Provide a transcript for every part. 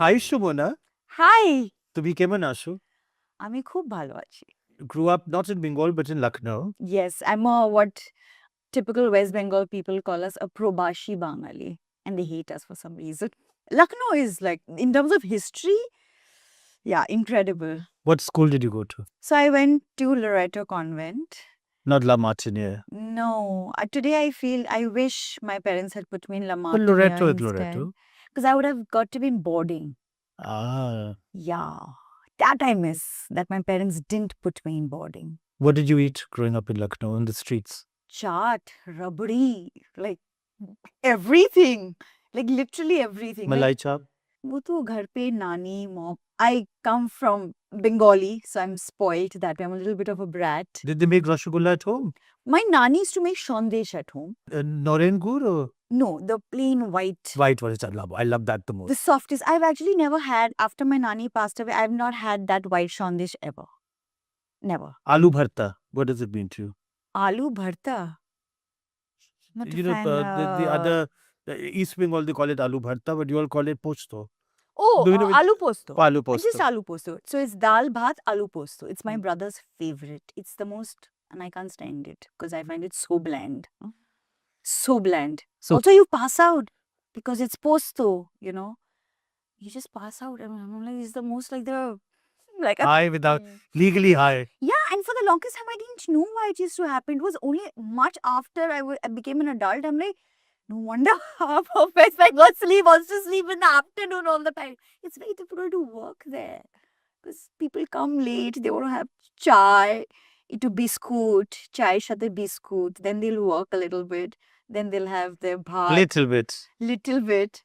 High Sumana, high তুমি কেমন আছো? আমি খুব ভালো আছি Grew up not in Bengal but in Lucknow. yes I'm a what typical West Bengal people call us a probashi Bangali and they hate us for some reason. Lucknow is like in terms of history, yeah, incredible. What school did you go to? So I went to Loreto Convent. Not La Martiniere. No, today I feel I wish my parents had put me in La But Martiniere Loreto is instead, Loreto. because I would have got to be in boarding. Ah. Yeah, that I miss, that my parents didn't put me in boarding. What did you eat growing up in Lucknow in the streets? Chaat, rabdi, like everything, like literally everything. Malai Like, chap? वो तो घर पे नानी mom. I come from Bengali, so I'm spoiled that way. I'm a little bit of a brat. Did they make rasgulla at home? My nani used to make shondesh at home. Noren gur or No, the plain white, white one? I love that the the most. softest. I've actually never had, after my nani passed away, I've not had that white shondesh ever. Never. Aloo bharta. What does it mean to you? Aloo bharta. Not a You know, fan, the other East Bengal they call it aloo bharta, but you all call it posto. Oh, Do you know aloo posto. Aloo Just posto. aloo posto. So it's dal bhat aloo posto. It's my brother's favorite. It's the most, and I can't stand it because I find it so bland. So bland. So- Also, you pass out because it's posto, you know. You just pass out. I mean, I'm like, it's the most like the, like a, High without legally high. yeah, and for the longest time, I didn't know why it used to happen. It was only much after I became an adult. I'm like, no wonder half of West Bengal wants to sleep in the afternoon all the time. It's very difficult to work there because people come late. They want to have chai, eat a biscuit, chai shate biscuit. Then they'll work a little bit. Then they'll have their bhat, Little bit. little bit.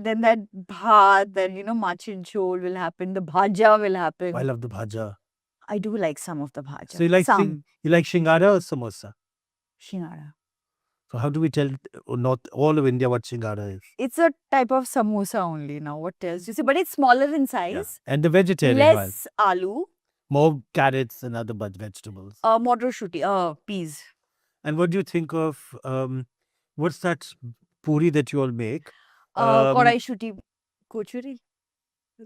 Then that bhat, then machin chol will happen. The bhaja will happen. I love the bhaja. I do like some of the bhaja. So some you like shingara or samosa? shingara. So how do we tell not all of India what shingara is? It's a type of samosa only now. What else? You see, but it's smaller in size. And the vegetarian one. Less aloo. More carrots and other vegetables. Motorshooty. Peas. And what do you think of what's that puri that you all make? Kodai shuti kochuri.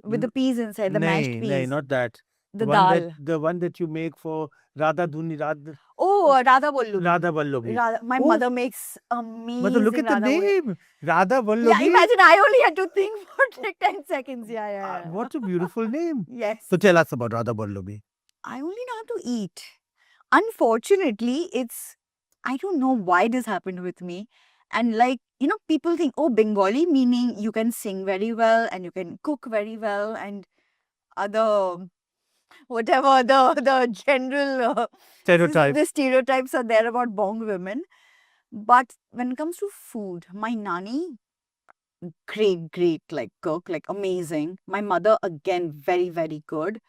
With the peas inside, the mashed peas. No, not that. The one dal. the one that you make for Radha Dhuni, Radha Radha Bollu. Vallabhi. My Oh. mother makes amazing. But look at the Radha Bollu. name. Radha Vallabhi. Yeah, imagine I only had to think for like 10 seconds. Yeah. What a beautiful name. Yes. So tell us about Radha Vallabhi. I only know how to eat. Unfortunately, I don't know why this happened with me. And like, people think, oh, Bengali meaning you can sing very well and you can cook very well and other, whatever the general Stereotype. the stereotypes are there about Bong women. But when it comes to food, my nani, great, like cook, like amazing. My mother, again, very, very good.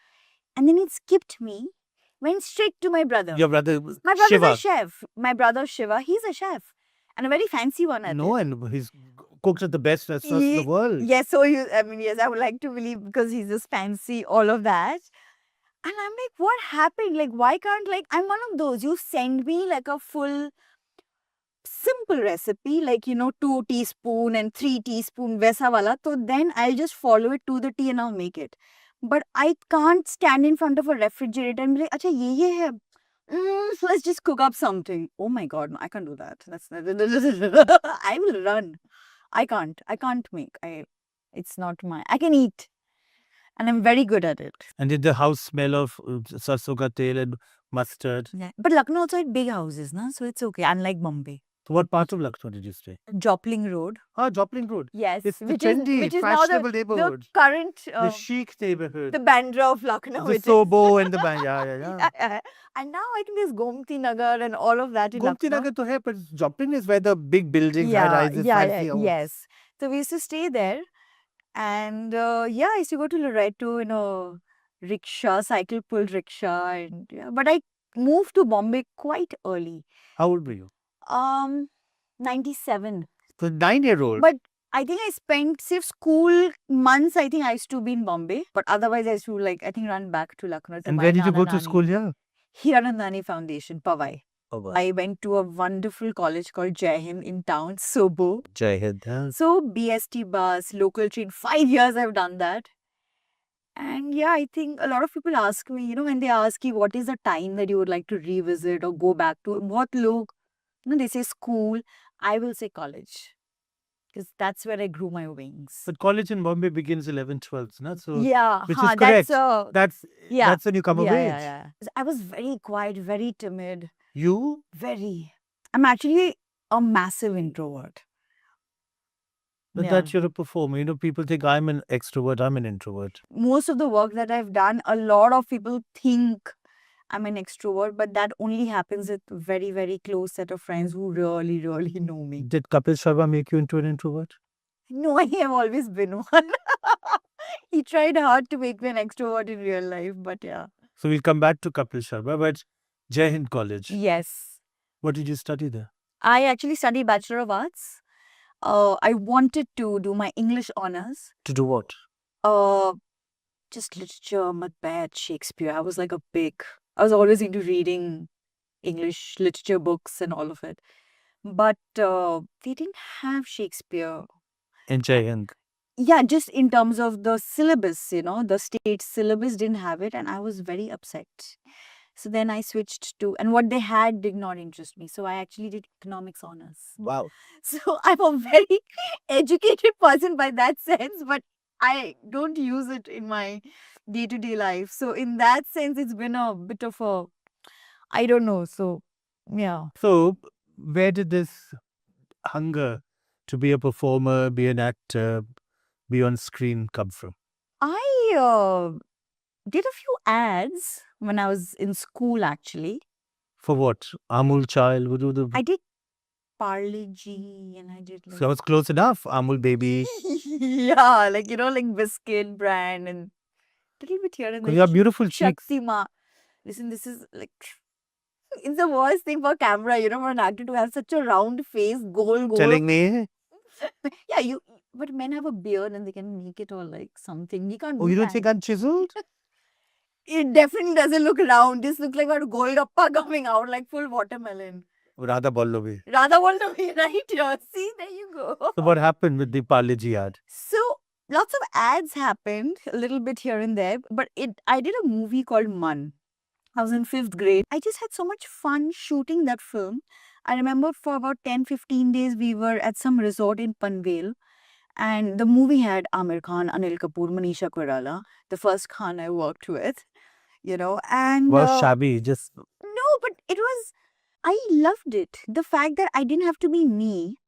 And then it skipped me, went straight to my brother. Your brother My brother's Shiva. a chef. My brother Shiva, he's a chef. And a very fancy one at No, it. and he's cooked at the best restaurants in the world. Yes, so yes, I would like to believe because he's just fancy, all of that. And I'm like, what happened? Like, why can't, like, I'm one of those. You send me like a full simple recipe, like, 2 teaspoon and 3 teaspoon vesa wala. So then I'll just follow it to the T and I'll make it. But I can't stand in front of a refrigerator and be like, acha, ye hai. Let's just cook up something. Oh my God, no, I can't do that. I will run. I can't make. It's not my, I can eat. And I'm very good at it. And did the house smell of sarson ka tel and mustard? Yeah. But Lucknow also had big houses, na? So it's okay. Unlike Bombay. So what part of Lucknow did you stay? Jopling Road. Joplin Road. Yes. It's the which trendy, is now fashionable the neighborhood. current, The chic neighborhood. the Bandra of Lucknow. The it is. Sobo and the yeah. Yeah. And now I think there's Gomti Nagar and all of that in Gomti Lucknow. Nagar to hai, but Joplin is where the big buildings, high rises, fancy homes. Yes. So we used to stay there. And I used to go to Loreto in a rickshaw, cycle pulled rickshaw. And but I moved to Bombay quite early. How old were you? 97. So 9-year-old. But I think I spent school months. I think I used to be in Bombay, but otherwise I used to run back to Lucknow. And where did you go to school here? Hiranandani Foundation, Powai. Oh, wow. I went to a wonderful college called Jai Hind in town, Sobo. Jai Hind. Huh? So BST bus, local train, 5 years I've done that. And yeah, I think a lot of people ask me, when they ask you what is the time that you would like to revisit or go back to, what look, they say school, I will say college. Because that's where I grew my wings. But college in Bombay begins 11th, 12th, na? So Yeah, which is correct. that's yeah, that's when you come of age. yeah. I was very quiet, very timid, You? very. I'm actually a massive introvert. But Yeah. that you're a performer. People think I'm an extrovert, I'm an introvert. Most of the work that I've done, a lot of people think I'm an extrovert, but that only happens with very, very close set of friends who really, really know me. Did Kapil Sharma make you into an introvert? No, I have always been one. He tried hard to make me an extrovert in real life, but yeah. So we'll come back to Kapil Sharma, but Jai Hind College. Yes. What did you study there? I actually studied Bachelor of Arts. I wanted to do my English honors. To do what? Just literature, Macbeth, Shakespeare. I was always into reading English literature books and all of it. But they didn't have Shakespeare. In Jai Hind. Yeah, just in terms of the syllabus, the state syllabus didn't have it, and I was very upset. So then I switched to, and what they had did not interest me. So I actually did economics honors. Wow. So I'm a very educated person by that sense, but I don't use it in my day-to-day life. So in that sense, it's been a bit of a, I don't know. So yeah. So where did this hunger to be a performer, be an actor, be on screen come from? I did a few ads when I was in school, actually. For what? Amul Child? I did Parle G, and I did So I was close enough. Amul Baby. yeah, like biscuit brand and a little bit here and Because there. you have beautiful cheeks. Shaktima. Listen, this is like, it's the worst thing for camera, for an actor to have such a round face, goal. Telling me? Yeah, but men have a beard and they can make it all like something. You can't Oh, do you don't that. think I'm chiseled? It definitely doesn't look round. This looks like a golgappa coming out, like full watermelon. Radha Bollavi. Radha Bollavi, right here. See, there you go. So what happened with the Parle G ad? So lots of ads happened, a little bit here and there, but I did a movie called Mun. I was in 5th grade. I just had so much fun shooting that film. I remember for about 10-15 days, we were at some resort in Panvel. And the movie had Amir Khan, Anil Kapoor, Manisha Koirala, the first Khan I worked with, and... Was shabby, just... No, but I loved it. The fact that I didn't have to be me.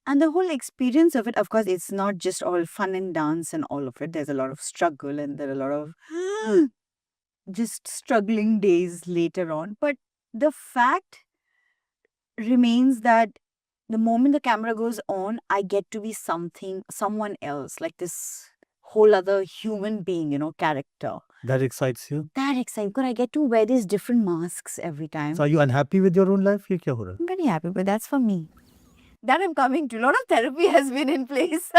And the whole experience of it, of course, it's not just all fun and dance and all of it. There's a lot of struggle and there are a lot of just struggling days later on. But the fact remains that the moment the camera goes on, I get to be someone else, like this whole other human being, character. That excites you? That excites because I get to wear these different masks every time. So are you unhappy with your own life? Ye kya ho raha? I'm very happy, but that's for me. That I'm coming to. A lot of therapy has been in place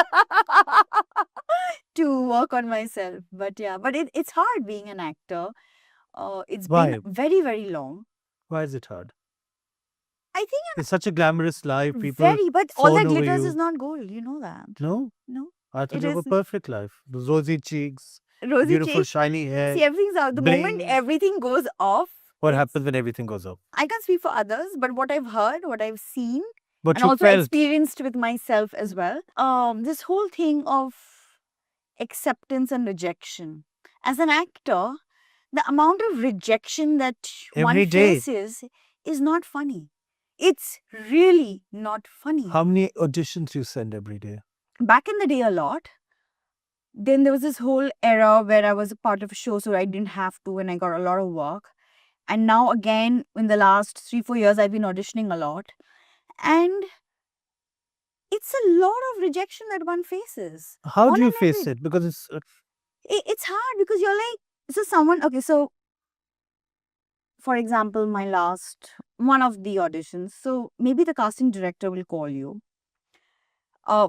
to work on myself. But yeah, but it's hard being an actor. It's been very, very long. Why is it hard? I think it's such a glamorous life. People but all that glitters is not gold. You know that. No? No. I thought you have a perfect life. Those rosy cheeks, rosy beautiful cheeks. Shiny hair. See, everything's out. The moment everything goes off. What happens when everything goes off? I can't speak for others, but what I've heard, what I've seen, and also experienced with myself as well. This whole thing of acceptance and rejection. As an actor, the amount of rejection that one faces is not funny. It's really not funny. How many auditions you send every day? Back in the day, a lot. Then there was this whole era where I was a part of a show, so I didn't have to, and I got a lot of work. And now again, in the last 3-4 years, I've been auditioning a lot. And it's a lot of rejection that one faces. How do you face it? Because it's hard because you're like, so for example, one of the auditions, so maybe the casting director will call you.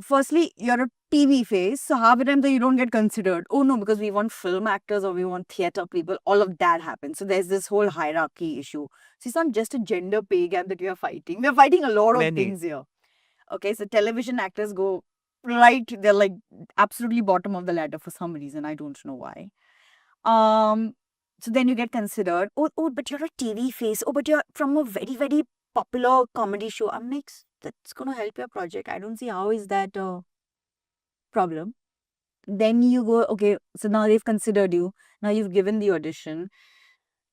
Firstly, you're a TV face. So half the time that you don't get considered. Oh no, because we want film actors or we want theater people. All of that happens. So there's this whole hierarchy issue. So it's not just a gender pay gap that we are fighting. We're fighting a lot of Many. things here. Okay, so television actors go right. They're like absolutely bottom of the ladder for some reason. I don't know why. So then you get considered. Oh, but you're a TV face. Oh, but you're from a very, very popular comedy show. I'm like, that's gonna help your project. I don't see how is that a problem. Then you go, okay, so now they've considered you. Now you've given the audition.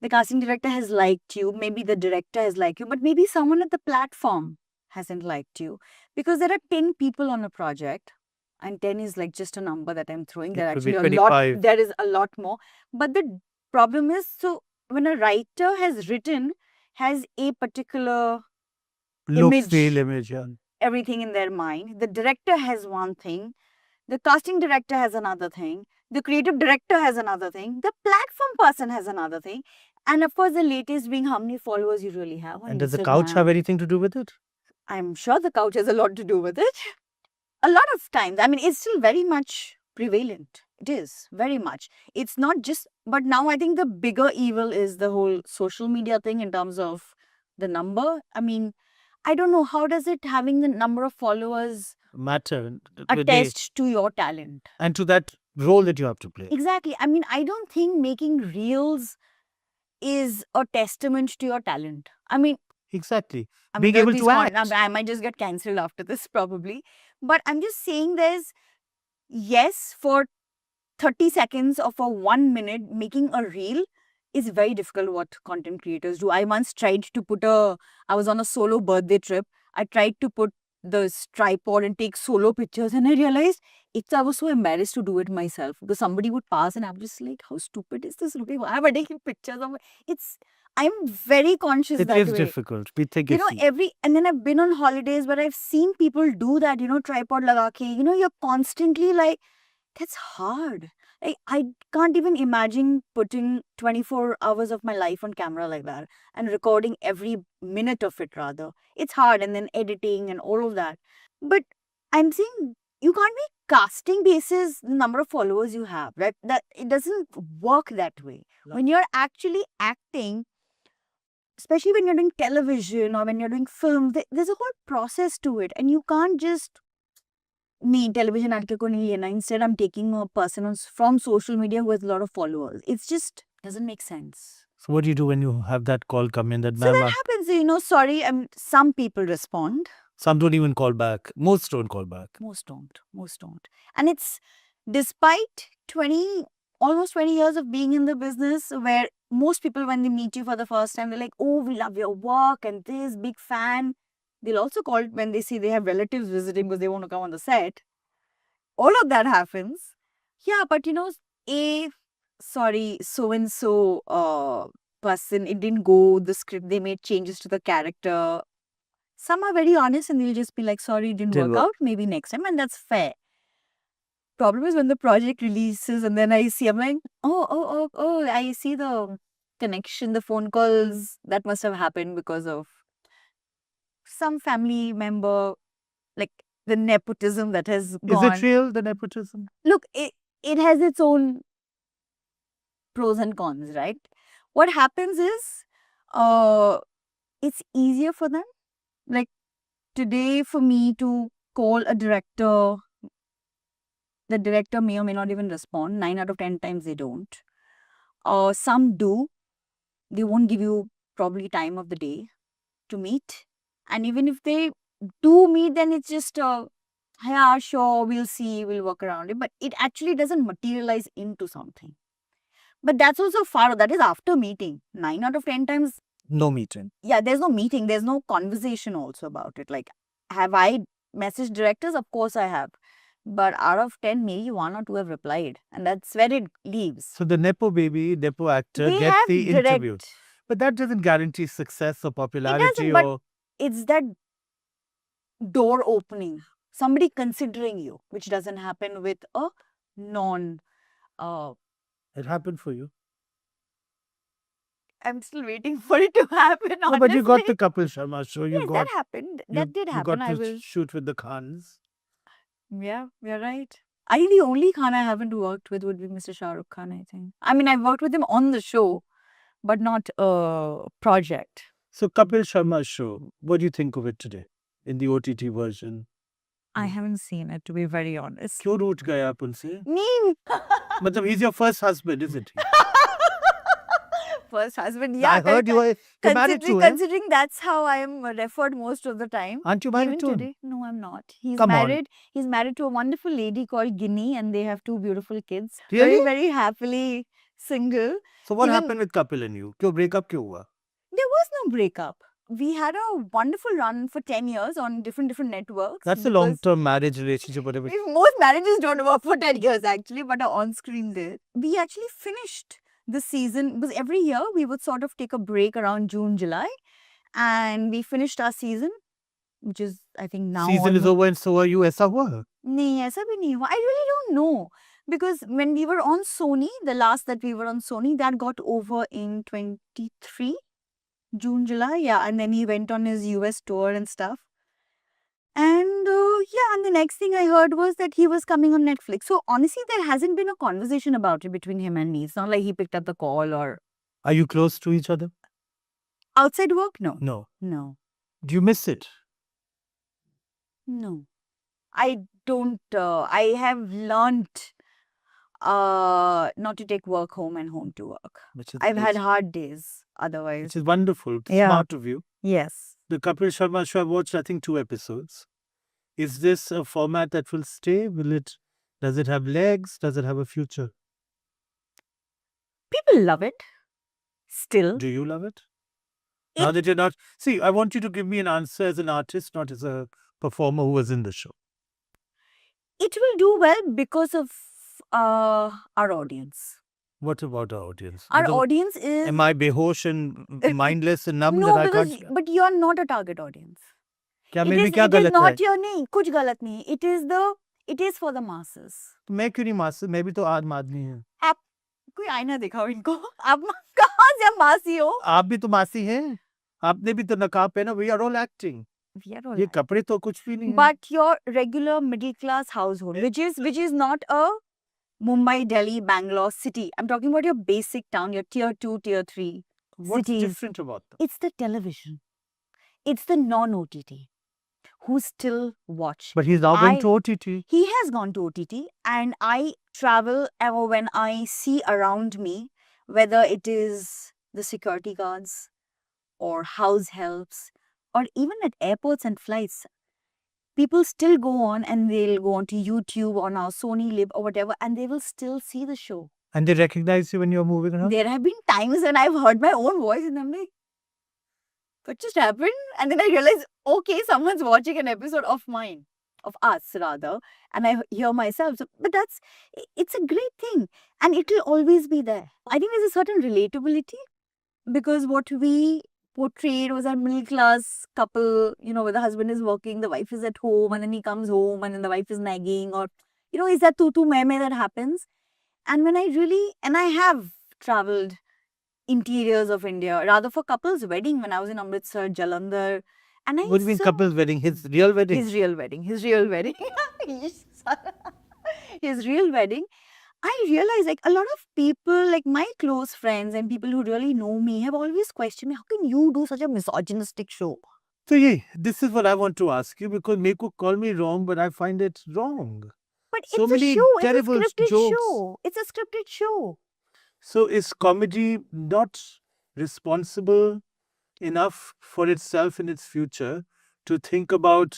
The casting director has liked you. Maybe the director has liked you, but maybe someone at the platform hasn't liked you. Because there are 10 people on a project, and 10 is like just a number that I'm throwing. There are It could be actually a lot. 25. There is a lot more. But the problem is, so when a writer has written, has a particular Look, image. feel, image. Yeah. Everything in their mind, the director has one thing, the casting director has another thing, the creative director has another thing, the platform person has another thing, and of course the latest being how many followers you really have on And does the couch Instagram. have anything to do with it? I'm sure the couch has a lot to do with it. A lot of times, I mean, it's still very much prevalent. It is very much. It's not just, but now I think the bigger evil is the whole social media thing in terms of the number. I mean, I don't know, how does it having the number of followers Matter. attest to your talent? And to that role that you have to play. Exactly. I mean, I don't think making reels is a testament to your talent. I mean, Exactly. I'm Being gonna able please to act. I might just get cancelled after this probably. But I'm just saying there's, yes, for 30 seconds or for 1 minute, making a reel is very difficult what content creators do. I once tried to I was on a solo birthday trip. I tried to put this tripod and take solo pictures, and I realized I was so embarrassed to do it myself because somebody would pass and I'm just like, how stupid is this looking? Why am I taking pictures of it? I'm very conscious It that is way. difficult. We think You know, and then I've been on holidays where I've seen people do that, tripod laga ke, you're constantly like, that's hard. Like, I can't even imagine putting 24 hours of my life on camera like that and recording every minute of it rather. It's hard, and then editing and all of that. But I'm saying you can't be casting basis the number of followers you have. Right? That it doesn't work that way. No. When you're actually acting, especially when you're doing television or when you're doing film, there's a whole process to it, and you can't just me television actor ko nahi lena. Instead, I'm taking a person from social media who has a lot of followers. It's just doesn't make sense. So what do you do when you have that call come in that So that ma'am? happens, sorry, some people respond. Some don't even call back. Most don't call back. Most don't. And it's despite almost 20 years of being in the business where most people, when they meet you for the first time, they're like, oh, we love your work and this, big fan. They'll also call when they see they have relatives visiting because they want to come on the set. All of that happens. Yeah, but sorry, so-and-so person, it didn't go, the script, they made changes to the character. Some are very honest and they'll just be like, sorry, it didn't work out, maybe next time, and that's fair. Problem is when the project releases and then I see, I'm like, oh, I see the connection, the phone calls that must have happened because of some family member, like the nepotism that has gone. Is it real, the nepotism? Look, it has its own pros and cons, right? What happens is, it's easier for them. Like today, for me to call a director, the director may or may not even respond. 9 out of 10 times they don't. Some do. They won't give you probably time of the day to meet. And even if they do meet, then it's just yeah, sure, we'll see, we'll work around it. But it actually doesn't materialize into something. But that's also that is after meeting. 9 out of 10 times. No meeting. Yeah, there's no meeting. There's no conversation also about it. Like, have I messaged directors? Of course I have. But out of 10, maybe 1 or 2 have replied. And that's where it leaves. So the nepo actor They gets have the direct, interview. But that doesn't guarantee success or popularity. It doesn't, but it's that door opening. Somebody considering you, which doesn't happen with a non... It happened for you. I'm still waiting for it to happen, honestly. No, but you got the Kapil Sharma show. Yes, that happened. That did happen. You got to shoot with the Khans. Yeah, you're right. I think the only Khan I haven't worked with would be Mr. Shah Rukh Khan, I think. I mean, I've worked with him on the show, but not a project. So Kapil Sharma's show, what do you think of it today in the OTT version? I haven't seen it, to be very honest. क्यों रूठ गए आप उनसे? Me! मतलब he's your first husband, isn't he? First husband, yeah. I heard you're married to him. Considering that's how I am referred most of the time. Aren't you married Even to him? today, no, I'm not. He's Come on. married. He's married to a wonderful lady called Ginny, and they have 2 beautiful kids. Really? Very, very happily single. So what Even- happened with Kapil and you? क्यों breakup क्यों हुआ? There was no breakup. We had a wonderful run for 10 years on different networks. That's a because long-term marriage relationship, whatever. Most marriages don't work for 10 years actually, but our on-screen did. We actually finished the season because every year we would sort of take a break around June, July, and we finished our season, which is I think now. Season is over and so are you. ऐसा हुआ? नहीं, ऐसा भी नहीं हुआ. I really don't know. Because when we were on Sony, the last that we were on Sony, that got over in 23, June, July, yeah. And then he went on his US tour and stuff. And yeah, and the next thing I heard was that he was coming on Netflix. So honestly, there hasn't been a conversation about it between him and me. It's not like he picked up the call or Are you close to each other? outside work. No, No. no, Do you miss it? no. I don't. I have learnt not to take work home and home to work. Which is I've had nice. hard days otherwise. Which is wonderful. Yeah. Smart of you. Yes. The Kapil Sharma show, I watched, I think, 2 episodes. Is this a format that will stay? Does it have legs? Does it have a future? People love it. Still. Do you love it? It- Now that you're not... See, I want you to give me an answer as an artist, not as a performer who was in the show. It will do well because of our audience. What about our audience? Our Matlab, audience is Am I behosh and mindless and numb no, that I because can't... but you are not a target audience. क्या It मेरे में is, क्या it is गलत है? not your नहीं कुछ गलत नहीं. It is for the masses. तो मैं क्यों नहीं मासी? मैं भी तो आदम आदमी हूँ. आप कोई आईना दिखाओ इनको. आप कहाँ से आप मासी हो? आप भी तो मासी हैं. आपने भी तो नकाब पहना. We are all acting. We are all ये right. कपड़े तो कुछ भी नहीं है. But your regular middle class household, which is not a Mumbai, Delhi, Bangalore city. I'm talking about your basic town, your tier 2, tier 3 What's cities. different about them? It's the television. It's the non-OTT who still watch. But he's now going to OTT. He has gone to OTT, and I travel when I see around me, whether it is the security guards or house helps or even at airports and flights, people still go on and they'll go on to YouTube on our Sony Lib or whatever, and they will still see the show. And they recognize you when you're moving around? There have been times when I've heard my own voice and I'm like, what just happened? And then I realize, okay, someone's watching an episode of mine, of us rather, and I hear myself. So, but it's a great thing, and it will always be there. I think there's a certain relatability because what we portrayed was a middle class couple, where the husband is working, the wife is at home, and then he comes home, and then the wife is nagging, or, is that tutu meh that happens? And when I have traveled interiors of India, rather for couples' wedding when I was in Amritsar, Jalandhar. And What do you mean couple's wedding? His real wedding? His real wedding. His real wedding. His real wedding. I realize like a lot of people, like my close friends and people who really know me have always questioned me, how can you do such a misogynistic show? So yeah, this is what I want to ask you because Meko call me wrong, but I find it wrong. But So it's a many show. It's a terrible scripted jokes. show. It's a scripted show. So is comedy not responsible enough for itself in its future to think about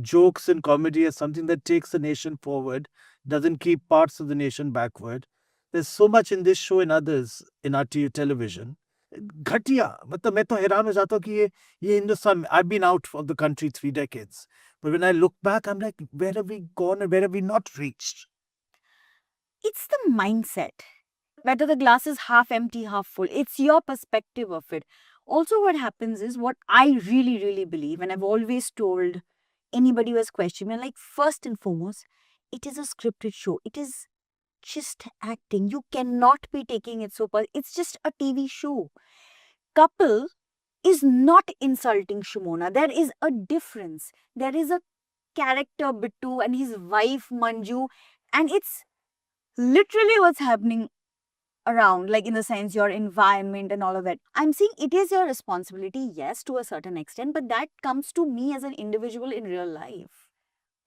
jokes and comedy as something that takes the nation forward, doesn't keep parts of the nation backward? There's so much in this show and others in our television. घटिया मतलब मैं तो हैरान हो जाता हूँ कि ये Hindustan I've been out of the country 3 decades, but when I look back I'm like, where have we gone and where have we not reached? It's the mindset. Whether the glass is half empty, half full. It's your perspective of it. Also, what happens is what I really, really believe, and I've always told anybody who has questioned me, like, first and foremost, it is a scripted show. It is just acting. You cannot be taking it so personally. It's just a TV show. Couple is not insulting Shimona. There is a difference. There is a character Bittu and his wife Manju, and it's literally what's happening around, like in the sense your environment and all of that. I'm saying it is your responsibility, yes, to a certain extent, but that comes to me as an individual in real life.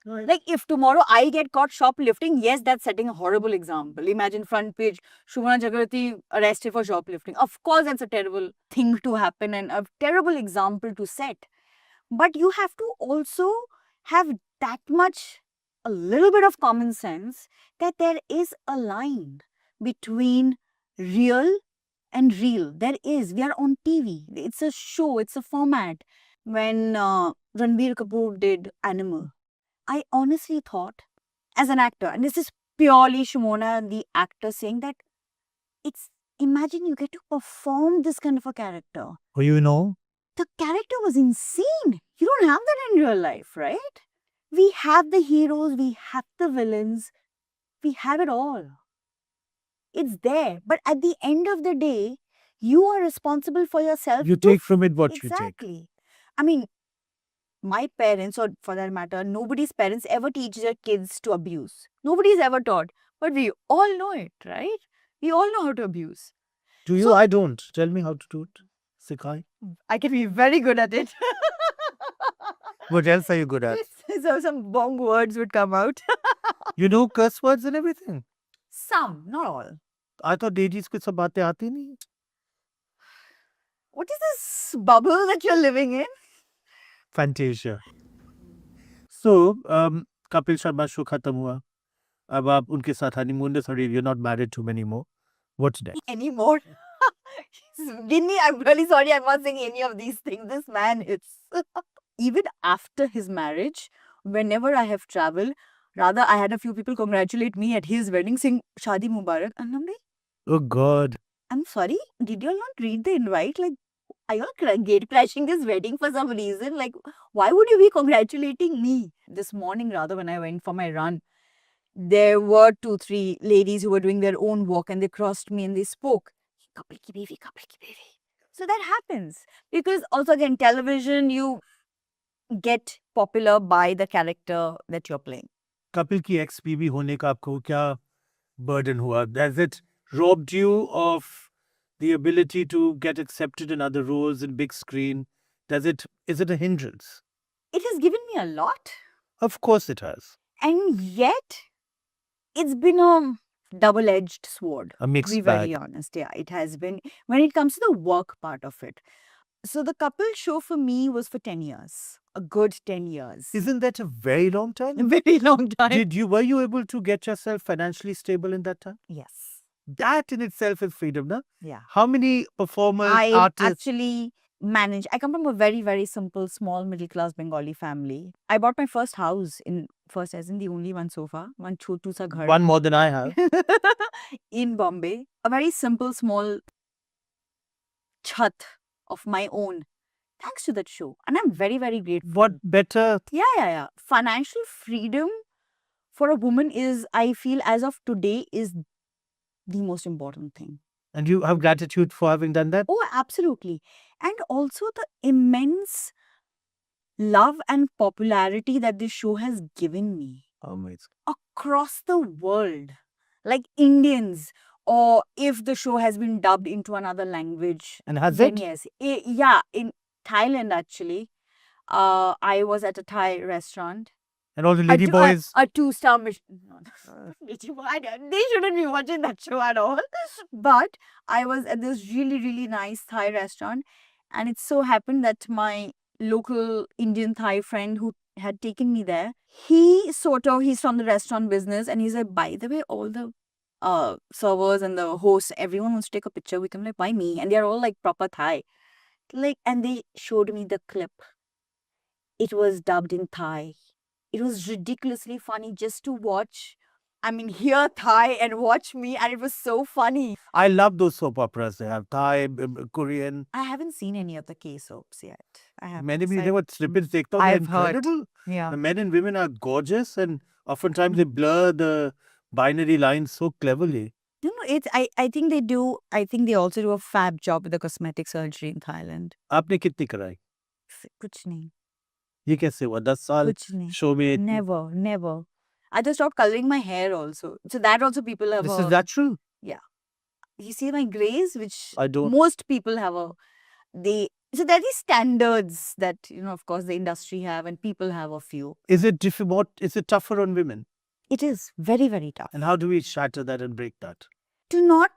Like if tomorrow I get caught shoplifting, yes, that's setting a horrible example. Imagine front page, Shubhana Chakraborty arrested for shoplifting. Of course, that's a terrible thing to happen and a terrible example to set. But you have to also have that much, a little bit of common sense that there is a line between real and real. There is. We are on TV. It's a show. It's a format. When Ranbir Kapoor did Animal, I honestly thought, as an actor, and this is purely Shimona, the actor, saying that it's, imagine you get to perform this kind of a character. Oh, you know? The character was insane. You don't have that in real life, right? We have the heroes, we have the villains, we have it all. It's there. But at the end of the day, you are responsible for yourself. You to take from it what you take. Exactly. I mean, my parents, or for that matter, nobody's parents ever teach their kids to abuse. Nobody's ever taught. But we all know it, right? We all know how to abuse. Do you? So- I don't. Tell me how to do it. Sikhai. I can be very good at it. What else are you good at? So some bong words would come out. You know curse words and everything. Some, not all. I thought ladies को सब बातें आती नहीं. What is this bubble that you're living in? Fantasia. So, Kapil Sharma show खत्म हुआ. अब आप उनके साथ honeymoon में, sorry, you're not married to him anymore. What's next? Anymore. Ginny, I'm really sorry, I'm not saying any of these things. This man is. Even after his marriage, whenever I have traveled, rather I had a few people congratulate me at his wedding saying Shadi Mubarak. And I'm like, Oh God. I'm sorry, did you all not read the invite? Like, are you all gate crashing this wedding for some reason? Like, why would you be congratulating me? This morning, rather, when I went for my run, there were 2-3 ladies who were doing their own walk and they crossed me and they spoke. Kapil ki bevi, Kapil ki bevi. So that happens. Because also again, television, you get popular by the character that you're playing. Kapil की ex बीवी होने का आपको क्या burden हुआ? Has it robbed you of the ability to get accepted in other roles in big screen? Is it a hindrance? It has given me a lot. Of course it has. And yet, it's been a double-edged sword. A To mixed be bag. very honest, yeah, it has been when it comes to the work part of it. So the Kapil show for me was for 10 years, a good 10 years. Isn't that a very long A time? very long time. Were you able to get yourself financially stable in that time? Yes. That in itself is freedom, na? Yeah. How many performers, I artists? actually manage. I come from a very, very simple, small, middle-class Bengali family. I bought my first house as in the only one so far. One chotu sa ghar. One more than I have. In Bombay. A very simple, small chat of my own. Thanks to that show. And I'm very, very grateful. What better? Yeah. Financial freedom for a woman is, I feel, as of today, is the most important thing. And you have gratitude for having done that? Oh, absolutely. And also the immense love and popularity that this show has given me Amazing. across the world. Like Indians, or if the show has been dubbed into another language. And has then it? yes. Yeah, in Thailand actually. I was at a Thai restaurant. And all the lady boys. A 2-star mission. No, they shouldn't be watching that show at all. But I was at this really, really nice Thai restaurant. And it so happened that my local Indian Thai friend who had taken me there, he's from the restaurant business. And he said, by the way, all the servers and the hosts, everyone wants to take a picture with him. Like, why me? And they're all like proper Thai. Like, and they showed me the clip. It was dubbed in Thai. It was ridiculously funny just to watch. I mean, hear Thai and watch me, and it was so funny. I love those soap operas. They have Thai, Korean. I haven't seen any of the K-soaps yet. I haven't. Many So they were snippets. They're I've heard. incredible. yeah. The men and women are gorgeous, and oftentimes they blur the binary lines so cleverly. No, it's. I think they do. I think they also do a fab job with the cosmetic surgery in Thailand. आपने कितनी कराई? कुछ नहीं. ये कैसे हुआ? 10 साल कुछ नहीं. शो में Never, never. I just stopped coloring my hair also. So that also people have This a... is natural. You see my grays, which I don't. most people have a... So there are these standards that, you know, of course, the industry have and people have a few. Is it difficult? Is it tougher on women? It is very, very tough. And how do we shatter that and break that? To not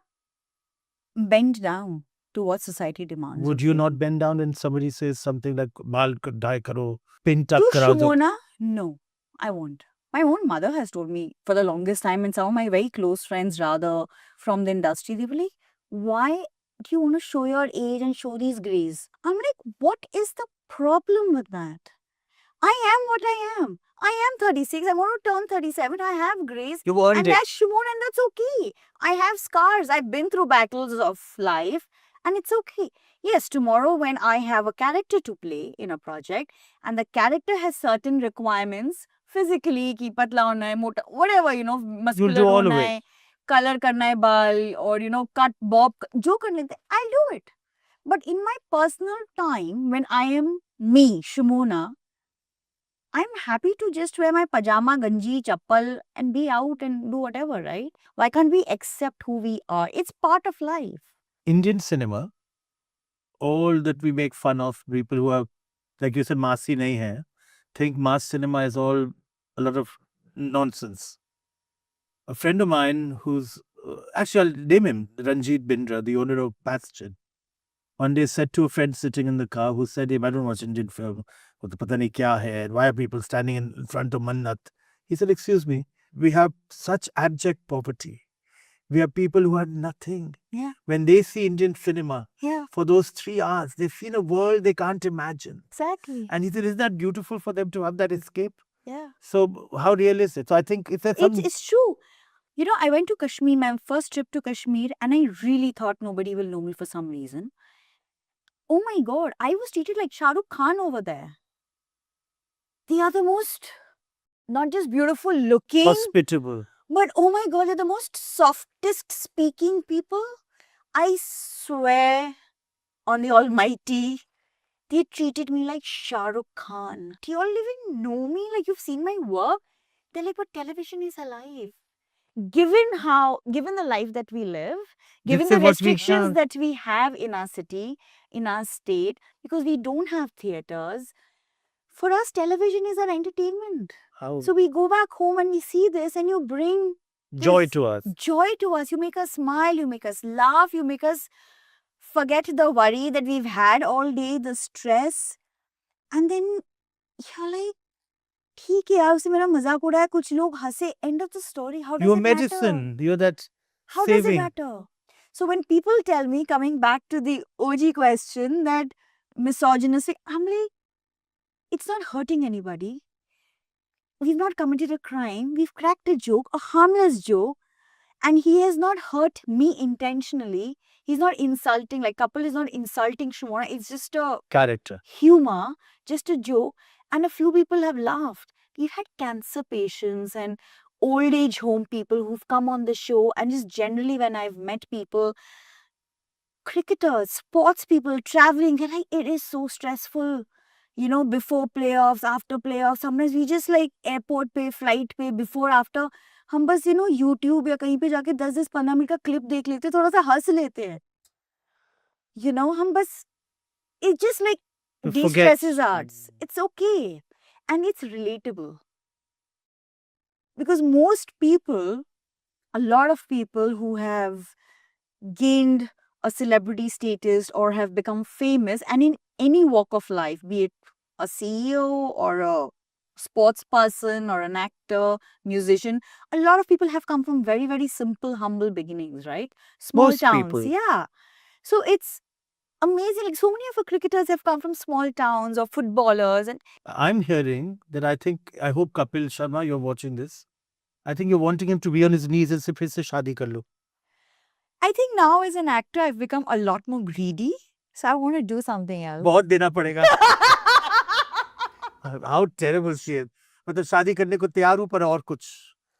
bend down to what society demands. Would of you not bend down when somebody says something like "baal dye karo, pin tuck To kara do"? Shimona, no, I won't. My own mother has told me for the longest time, and some of my very close friends, rather, from the industry, they were like, why do you want to show your age and show these grays? I'm like, what is the problem with that? I am what I am. I am 36. I'm going to turn 37. I have grays. You earned And it. that's Shimona, and that's okay. I have scars. I've been through battles of life, and it's okay. Yes, tomorrow when I have a character to play in a project, and the character has certain requirements, physically, ki patla hona hai, mota, whatever, you know, muscular do all of hona it. hai, color karna hai baal, or, you know, cut, bob, jo karne hai, I'll do it. But in my personal time, when I am me, Shimona, I'm happy to just wear my pajama, ganji, chappal and be out and do whatever, right? Why can't we accept who we are? It's part of life. Indian cinema, all that we make fun of, people who are, like you said, maasi nahi hai, think mass cinema is all a lot of nonsense. A friend of mine who's, actually I'll name him, Ranjit Bindra, the owner of Bastion, one day said to a friend sitting in the car who said, "Hey, I don't watch Indian film. Pata nahi kya hai, why are people standing in front of Mannat?" He said, "Excuse me, we have such abject poverty. We have people who have nothing. Yeah. When they see Indian cinema, Yeah, for those 3 hours, they've seen a world they can't imagine." exactly. And he said, "Isn't that beautiful for them to have that escape?" Yeah. So how real is it? So I think it's It's true. You know, I went to Kashmir, my first trip to Kashmir, and I really thought nobody will know me for some reason. Oh my God, I was treated like Shah Rukh Khan over there. They are the most, not just beautiful looking, hospitable. but oh my God, they're the most softest speaking people. I swear on the Almighty, they treated me like Shah Rukh Khan. Do you all even know me? Like, you've seen my work? They're like, but television is alive. Given the life that we live, given This is the what we restrictions have. that we have in our city, in our state, because we don't have theaters, for us, television is our entertainment. How So we go back home and we see this, and you bring joy this to us. joy to us. You make us smile, you make us laugh, you make us forget the worry that we've had all day, the stress. And then you're like, ठीक है यार, उससे मेरा मजाक उड़ाया, कुछ लोग हंसे. End of the story. How does You're it matter? medicine. You're that How does it saving. matter? So when people tell me, coming back to the OG question, that misogynistic, I'm like, it's not hurting anybody. We've not committed a crime. We've cracked a joke, a harmless joke, and he has not hurt me intentionally. He's not insulting, like Kapil is not insulting Shimona. It's just a Character. humor, just a joke, and a few people have laughed. We've had cancer patients and old age home people who've come on the show, and just generally when I've met people, cricketers, sports people traveling, they're like, it is so stressful. You know, before playoffs, after playoffs, sometimes we just like airport पे, flight पे, before, after, हम बस you know YouTube या कहीं पे जाके 10-15 minute का clip देख लेते हैं, थोड़ा सा हंस लेते हैं. You know, हम बस, it just like To de-stresses forget. us. It's okay. And it's relatable. Because most people, a lot of people who have gained a celebrity status or have become famous, and in any walk of life, be it a CEO or a sports person or an actor, musician, a lot of people have come from very, very simple, humble beginnings, right? Small Most towns. people. Yeah. So it's amazing. Like, so many of our cricketers have come from small towns, or footballers, and I'm hearing that I hope Kapil Sharma, you're watching this. I think you're wanting him to be on his knees and say, "फिर से शादी कर लो." I think now as an actor, I've become a lot more greedy. So I want to do something else. बहुत देना पड़ेगा. How terrible she is. मतलब शादी करने को तैयार हूँ पर और कुछ.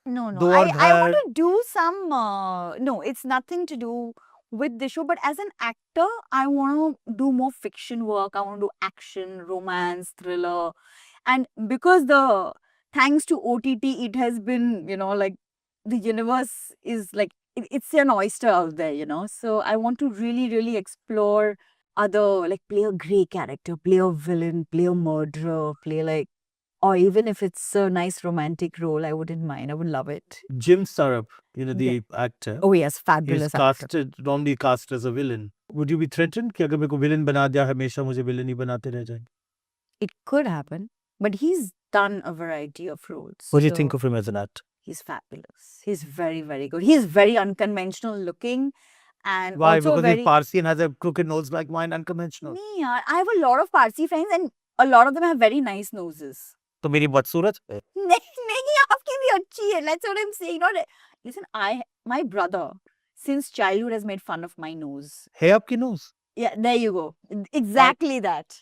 No, दो और I want घर. to do some, no, it's nothing to do with the show. But as an actor, I want to do more fiction work. I want to do action, romance, thriller. And because thanks to OTT, it has been, like the universe is like, it's an oyster out there, So I want to really, really explore other, like play a grey character, play a villain, play a murderer, play like, or even if it's a nice romantic role, I wouldn't mind. I would love it. Jim Sarup, Yeah. the actor, Oh yes, is fabulous actor. normally cast as a villain. Would you be threatened कि अगर मेरे को villain बना दिया हमेशा मुझे villain ही बनाते रह जाएंगे? It could happen, but he's done a variety of roles. What do you think of him as an actor? He's fabulous. He's very, very good. He's very unconventional looking, and Why? also Because very. he's Parsi and has a crooked nose like mine, unconventional. Me, yaar, I have a lot of Parsi friends, and a lot of them have very nice noses. तो मेरी बदसूरत है. नहीं आपकी भी अच्छी है. That's what I'm saying. Listen, my brother since childhood has made fun of my nose. है आपकी nose? Yeah, there you go. Exactly that.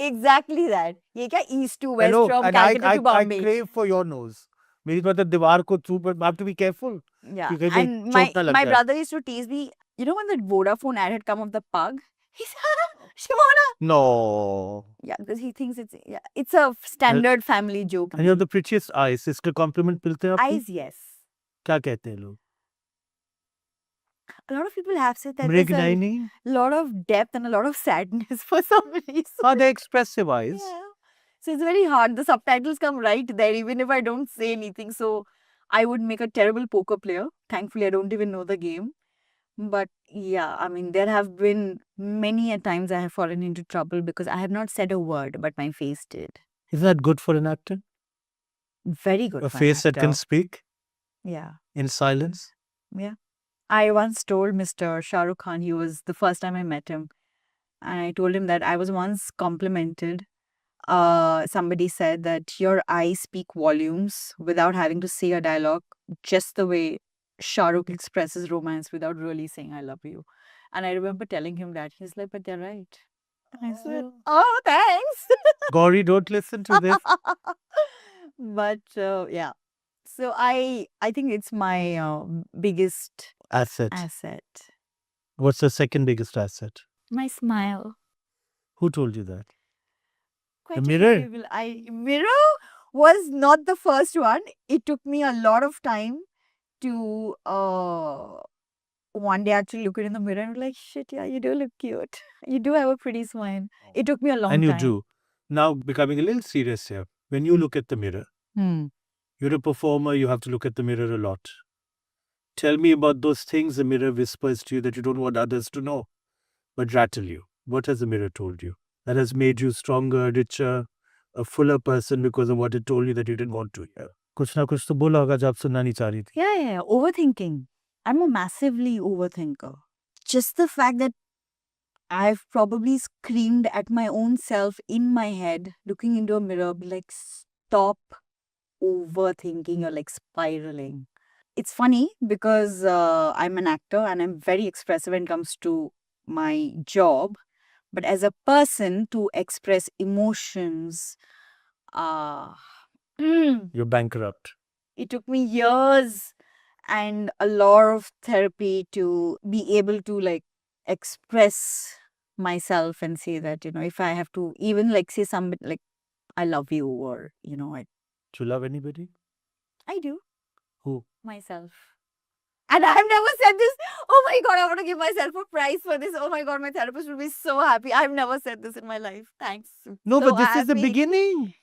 Exactly that. ये क्या east to west Hello, from and Calcutta to I Bombay. crave for your nose. मेरी मतलब दीवार को छू पर I have to be careful. Yeah, कि कहीं पे and चोट ना लग my जाए. brother used to tease me. You know when the Vodafone ad had come of the pug? He said, Shimona. No. Yeah, because he thinks it's a standard family joke. And you have the prettiest eyes. इसका compliment मिलते हैं आपको? Eyes, yes. क्या कहते हैं लोग? A lot of people have said that there's Mrignani? a lot of depth and a lot of sadness for some reason. Are they expressive eyes? Yeah. So it's very hard. The subtitles come right there, even if I don't say anything. So I would make a terrible poker player. Thankfully, I don't even know the game. But yeah, I mean, there have been many a times I have fallen into trouble because I have not said a word, but my face did. Isn't that good for an actor? Very good. A for an face that can actor. speak Yeah. in silence? Yeah. I once told Mr. Shah Rukh Khan, he was the first time I met him, and I told him that I was once complimented. Somebody said that your eyes speak volumes without having to say a dialogue, just the way Shah Rukh expresses romance without really saying "I love you." And I remember telling him that. He's like, "But they're right." And I said, "Oh, thanks." Gauri, don't listen to this. But yeah, so I think it's my biggest Asset. asset. What's the second biggest asset? My smile. Who told you that? Quite The a few mirror? people. Mirror was not the first one. It took me a lot of time to one day actually look in the mirror and be like, shit, yeah, you do look cute. You do have a pretty smile. It took me a long And you time. do. Now, becoming a little serious here. When you look at the mirror, you're a performer, you have to look at the mirror a lot. Tell me about those things the mirror whispers to you that you don't want others to know, but rattle you. What has the mirror told you? That has made you stronger, richer, a fuller person because of what it told you that you didn't want to hear. कुछ ना कुछ तो बोला होगा जो आप सुनना नहीं चाह रही थी. Yeah. Overthinking. I'm a massively overthinker. Just the fact that I've probably screamed at my own self in my head, looking into a mirror, be like, stop overthinking, you're like spiraling. It's funny because I'm an actor and I'm very expressive when it comes to my job. But as a person, to express emotions, You're bankrupt. it took me years and a lot of therapy to be able to like express myself and say that, if I have to even like say something like, I love you, or, Do you love anybody? I do. Who? Myself. And I've never said this. Oh my God, I want to give myself a prize for this. Oh my God, my therapist will be so happy. I've never said this in my life. Thanks. No, So but this is the happy. beginning.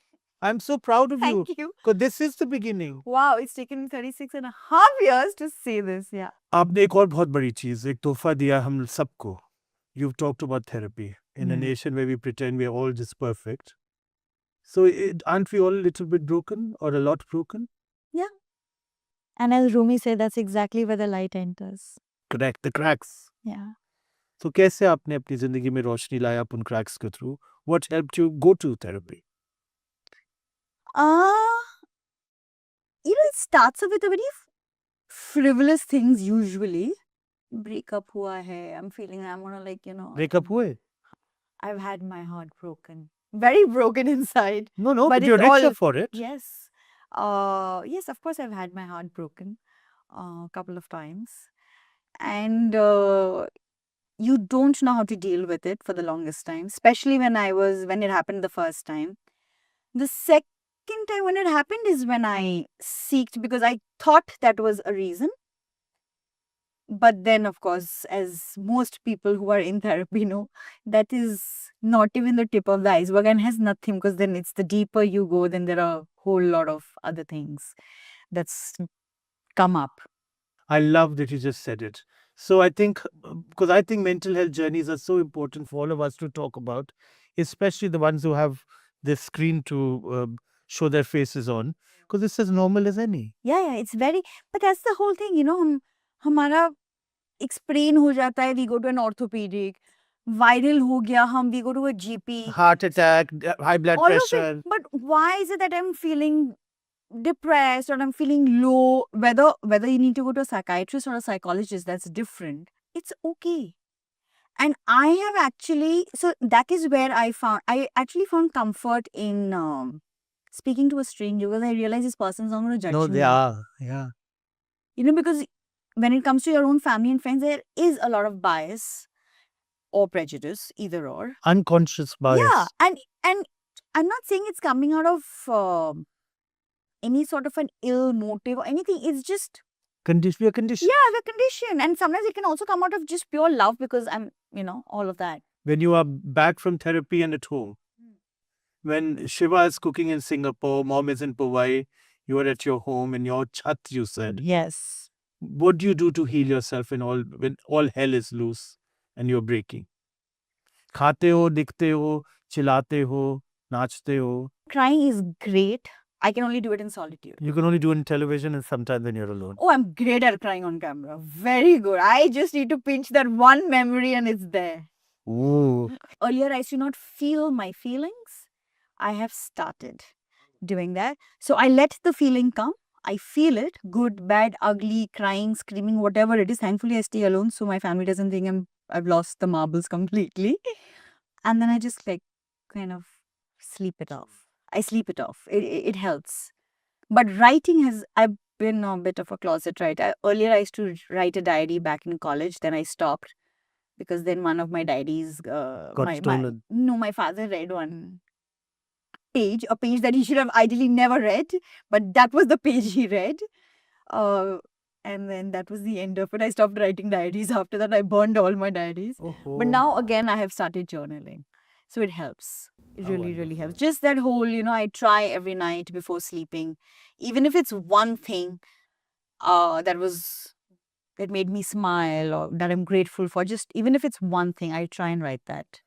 I'm so proud of you. Thank you. Because this is the beginning. Wow, it's taken me 36.5 years to say this. Yeah. आपने एक और बहुत बड़ी चीज एक तोहफा दिया हम सबको. You've talked about therapy in a nation where we pretend we're all just perfect. So aren't we all a little bit broken or a lot broken? Yeah. And as Rumi said, that's exactly where the light enters. Correct, the cracks. Yeah. So कैसे आपने अपनी जिंदगी में रोशनी लाया उन cracks के through? What helped you go to therapy? It starts off with a very frivolous things usually. Breakup hua hai. I'm feeling I'm gonna Breakup हुए? I've had my heart broken. Very broken inside. No, But but you're it's richer all- for it. Yes. Yes, of course I've had my heart broken a couple of times. And you don't know how to deal with it for the longest time, especially when it happened the first time. The second time when it happened is when I seeked, because I thought that was a reason. But then, of course, as most people who are in therapy know, that is not even the tip of the iceberg and has nothing, because then it's the deeper you go, then there are a whole lot of other things that's come up. I love that you just said it. So I think, because I think mental health journeys are so important for all of us to talk about, especially the ones who have this screen to show their faces on, because it's as normal as any. Yeah, it's very, but that's the whole thing, हमारा explain हो जाता है, we go to an orthopedic, viral हो गया, we go to a GP. Heart attack, high blood All of pressure. it. But why is it that I'm feeling depressed or I'm feeling low? Whether you need to go to a psychiatrist or a psychologist, that's different. It's okay. And I have actually, so that is where I actually found comfort in speaking to a stranger, because I realize this person's not going to judge No, me. they are. Yeah. Because when it comes to your own family and friends, there is a lot of bias or prejudice, either or. Unconscious bias. Yeah, and I'm not saying it's coming out of any sort of an ill motive or anything. It's just Your condition. yeah, the condition, and sometimes it can also come out of just pure love, because I'm all of that. When you are back from therapy and at home, when Shiva is cooking in Singapore, mom is in Powai, you are at your home in your chat, you said. Yes. What do you do to heal yourself when all hell is loose and you're breaking? खाते हो, दिखते हो, चिल्लाते हो, नाचते हो. Crying is great. I can only do it in solitude. You can only do it in television and sometimes when you're alone. Oh, I'm great at crying on camera. Very good. I just need to pinch that one memory and it's there. Ooh. Earlier, I used to not feel my feelings. I have started doing that. So I let the feeling come. I feel it, good, bad, ugly, crying, screaming, whatever it is. Thankfully, I stay alone, so my family doesn't think I've lost the marbles completely. And then I just kind of sleep it off. I sleep it off. It helps. But writing I've been a bit of a closet writer. Earlier, I used to write a diary back in college. Then I stopped, because then one of my diaries Got stolen. my father read one page, a page that he should have ideally never read, but that was the page he read. And then that was the end of it. I stopped writing diaries. After that, I burned all my diaries. But now again, I have started journaling. So it helps. It really, really helps. Just that whole, I try every night before sleeping, even if it's one thing that made me smile or that I'm grateful for, just even if it's one thing, I try and write that.